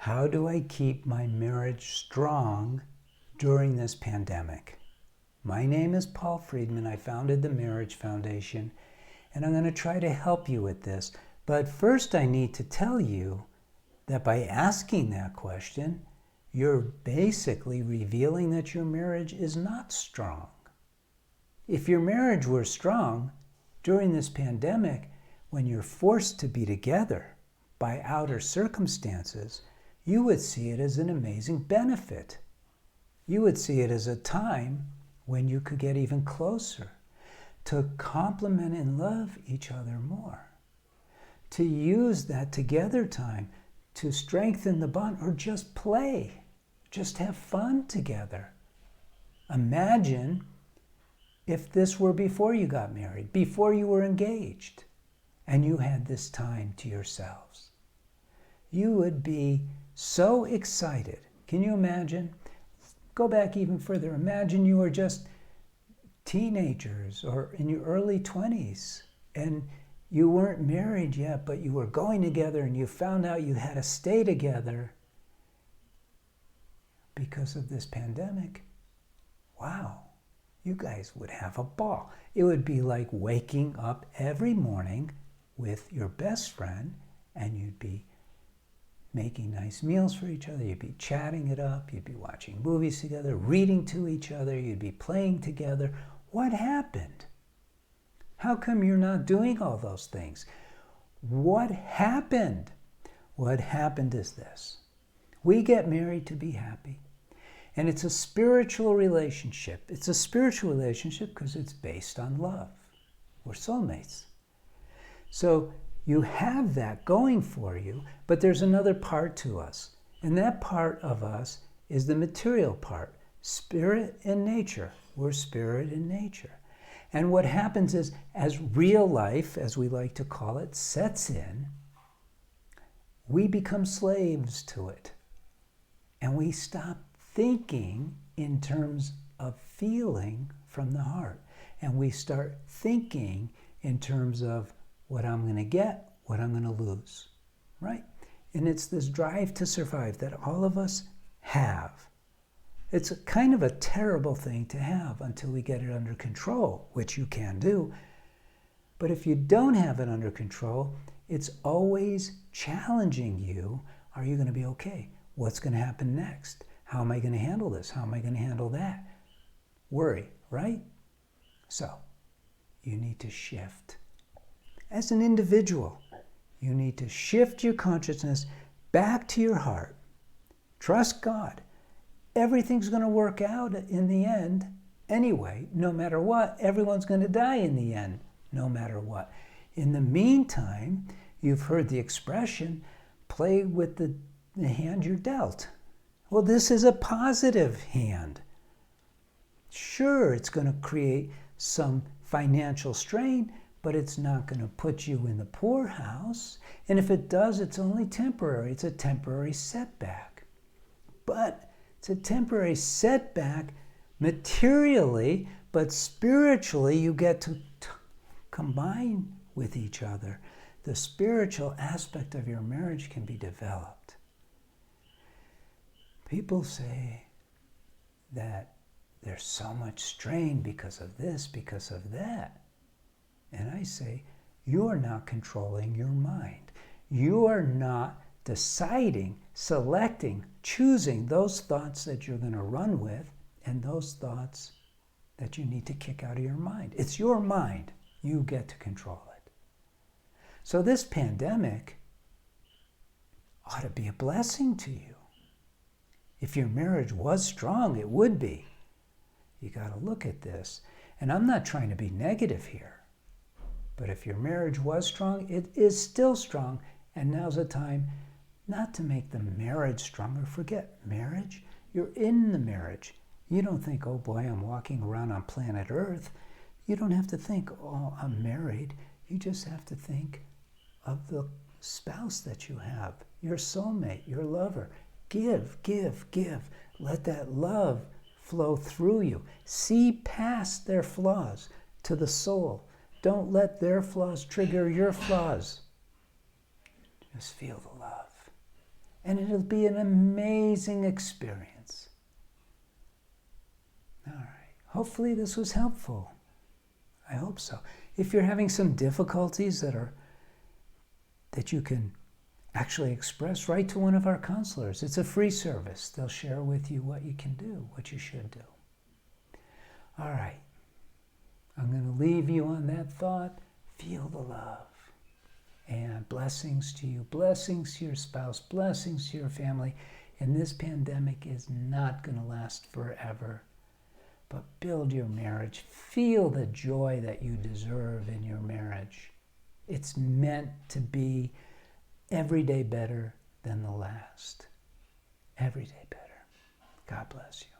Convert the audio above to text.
How do I keep my marriage strong during this pandemic? My name is Paul Friedman. I founded the Marriage Foundation, and I'm going to try to help you with this. But first, I need to tell you that by asking that question, you're basically revealing that your marriage is not strong. If your marriage were strong during this pandemic, when you're forced to be together by outer circumstances, you would see it as an amazing benefit. You would see it as a time when you could get even closer, to complement and love each other more, to use that together time to strengthen the bond, or just play, just have fun together. Imagine if this were before you got married, before you were engaged, and you had this time to yourselves. You would be so excited. Can you imagine? Go back even further. Imagine you were just teenagers or in your early 20s and you weren't married yet, but you were going together and you found out you had to stay together because of this pandemic. Wow, you guys would have a ball. It would be like waking up every morning with your best friend, and you'd be making nice meals for each other, you'd be chatting it up, you'd be watching movies together, reading to each other, you'd be playing together. What happened? How come you're not doing all those things? What happened? What happened is this. We get married to be happy. And it's a spiritual relationship. It's a spiritual relationship because it's based on love. We're soulmates. So you have that going for you, but there's another part to us. And that part of us is the material part, spirit and nature. We're spirit and nature. And what happens is, as real life, as we like to call it, sets in, we become slaves to it. And we stop thinking in terms of feeling from the heart. And we start thinking in terms of what I'm going to get, what I'm going to lose, right? And it's this drive to survive that all of us have. It's a kind of a terrible thing to have until we get it under control, which you can do. But if you don't have it under control, it's always challenging you. Are you going to be okay? What's going to happen next? How am I going to handle this? How am I going to handle that? Worry, right? So, you need to shift. As an individual, you need to shift your consciousness back to your heart. Trust God. Everything's going to work out in the end anyway. No matter what, everyone's going to die in the end, no matter what. In the meantime, you've heard the expression, play with the hand you're dealt. Well, this is a positive hand. Sure, it's going to create some financial strain, but it's not going to put you in the poorhouse. And if it does, it's only temporary. It's a temporary setback. But it's a temporary setback materially, but spiritually you get to combine with each other. The spiritual aspect of your marriage can be developed. People say that there's so much strain because of this, because of that. And I say, you are not controlling your mind. You are not deciding, selecting, choosing those thoughts that you're going to run with and those thoughts that you need to kick out of your mind. It's your mind. You get to control it. So this pandemic ought to be a blessing to you. If your marriage was strong, it would be. You got to look at this. And I'm not trying to be negative here. But if your marriage was strong, it is still strong. And now's the time not to make the marriage stronger. Forget marriage. You're in the marriage. You don't think, oh boy, I'm walking around on planet Earth. You don't have to think, oh, I'm married. You just have to think of the spouse that you have, your soulmate, your lover. Give, give, give. Let that love flow through you. See past their flaws to the soul. Don't let their flaws trigger your flaws. Just feel the love. and it'll be an amazing experience. All right. Hopefully this was helpful. I hope so. If you're having some difficulties that you can actually express, write to one of our counselors. It's a free service. They'll share with you what you can do, what you should do. All right. I'm going to leave you on that thought. Feel the love. And blessings to you, blessings to your spouse, blessings to your family. And this pandemic is not going to last forever. But build your marriage. Feel the joy that you deserve in your marriage. It's meant to be every day better than the last. Every day better. God bless you.